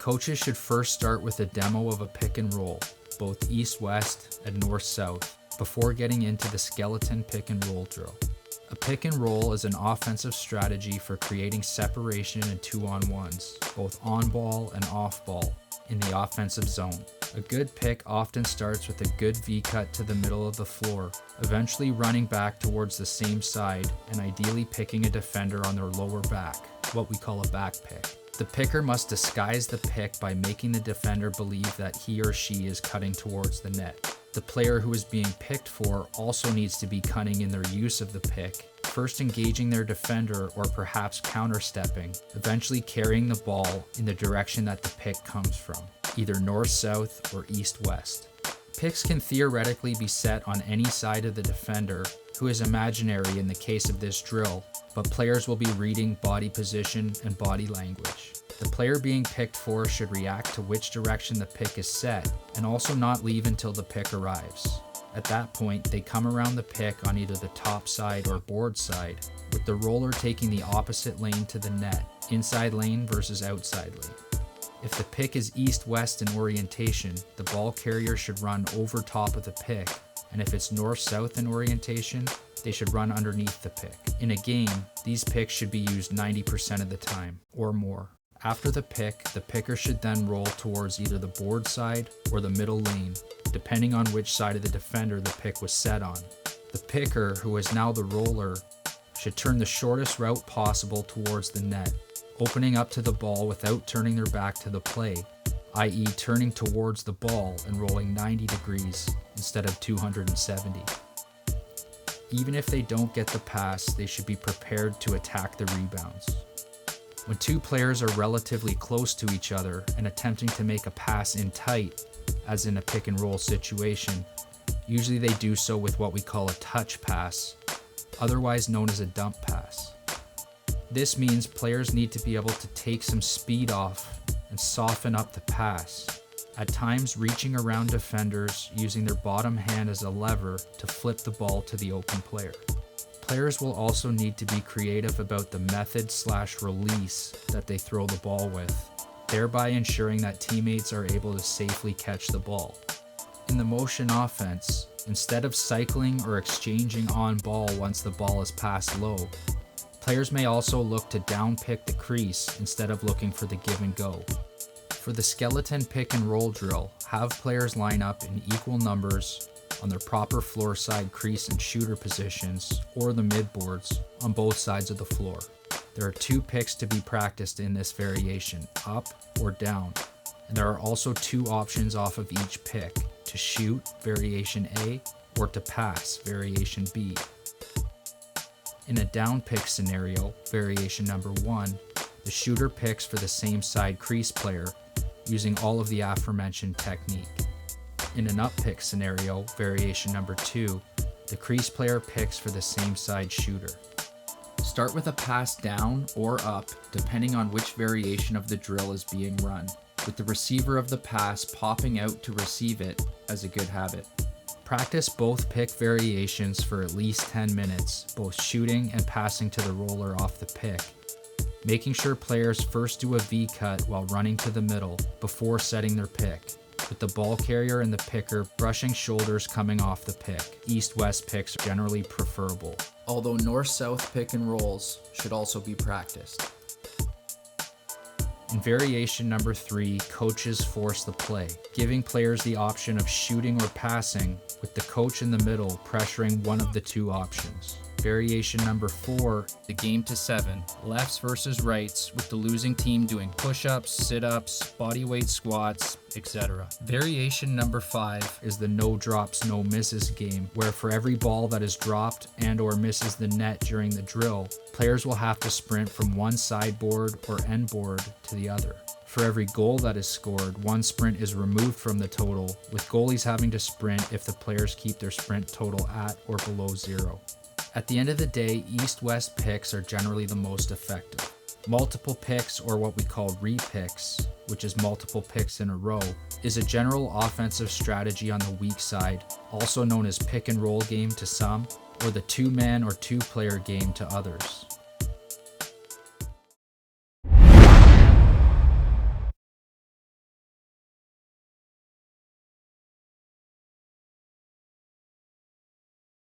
Coaches should first start with a demo of a pick and roll, both east-west and north-south, before getting into the skeleton pick and roll drill. A pick and roll is an offensive strategy for creating separation in 2-on-1s, both on ball and off ball, in the offensive zone. A good pick often starts with a good V-cut to the middle of the floor, eventually running back towards the same side and ideally picking a defender on their lower back, what we call a back pick. The picker must disguise the pick by making the defender believe that he or she is cutting towards the net. The player who is being picked for also needs to be cunning in their use of the pick, first engaging their defender or perhaps counterstepping, eventually carrying the ball in the direction that the pick comes from, either north-south or east-west. Picks can theoretically be set on any side of the defender, who is imaginary in the case of this drill, but players will be reading body position and body language. The player being picked for should react to which direction the pick is set and also not leave until the pick arrives. At that point, they come around the pick on either the top side or board side, with the roller taking the opposite lane to the net, inside lane versus outside lane. If the pick is east-west in orientation, the ball carrier should run over top of the pick, and if it's north-south in orientation, they should run underneath the pick. In a game, these picks should be used 90% of the time, or more. After the pick, the picker should then roll towards either the board side or the middle lane, depending on which side of the defender the pick was set on. The picker, who is now the roller, should turn the shortest route possible towards the net, opening up to the ball without turning their back to the play, i.e. turning towards the ball and rolling 90 degrees instead of 270. Even if they don't get the pass, they should be prepared to attack the rebounds. When two players are relatively close to each other and attempting to make a pass in tight, as in a pick and roll situation, usually they do so with what we call a touch pass, otherwise known as a dump pass. This means players need to be able to take some speed off and soften up the pass, at times reaching around defenders using their bottom hand as a lever to flip the ball to the open player. Players will also need to be creative about the method/release that they throw the ball with, thereby ensuring that teammates are able to safely catch the ball. In the motion offense, instead of cycling or exchanging on ball once the ball is passed low, players may also look to down-pick the crease instead of looking for the give and go. For the skeleton pick and roll drill, have players line up in equal numbers on their proper floor side crease and shooter positions or the midboards on both sides of the floor. There are 2 picks to be practiced in this variation, up or down, and there are also 2 options off of each pick, to shoot, variation A, or to pass, variation B. In a down pick scenario, variation number 1, the shooter picks for the same side crease player using all of the aforementioned technique. In an up pick scenario, variation number 2, the crease player picks for the same side shooter. Start with a pass down or up, depending on which variation of the drill is being run, with the receiver of the pass popping out to receive it as a good habit. Practice both pick variations for at least 10 minutes, both shooting and passing to the roller off the pick, making sure players first do a V-cut while running to the middle before setting their pick, with the ball carrier and the picker brushing shoulders coming off the pick. East-west picks are generally preferable, although north-south pick and rolls should also be practiced. In variation number 3, coaches force the play, giving players the option of shooting or passing, with the coach in the middle pressuring one of the 2 options. Variation number 4, the game to 7, lefts versus rights, with the losing team doing push-ups, sit-ups, bodyweight squats, etc. Variation number 5 is the no drops, no misses game, where for every ball that is dropped and or misses the net during the drill, players will have to sprint from one sideboard or end board to the other. For every goal that is scored, one sprint is removed from the total, with goalies having to sprint if the players keep their sprint total at or below 0. At the end of the day, east-west picks are generally the most effective. Multiple picks, or what we call re-picks, which is multiple picks in a row, is a general offensive strategy on the weak side, also known as pick and roll game to some, or the 2-man or 2-player game to others.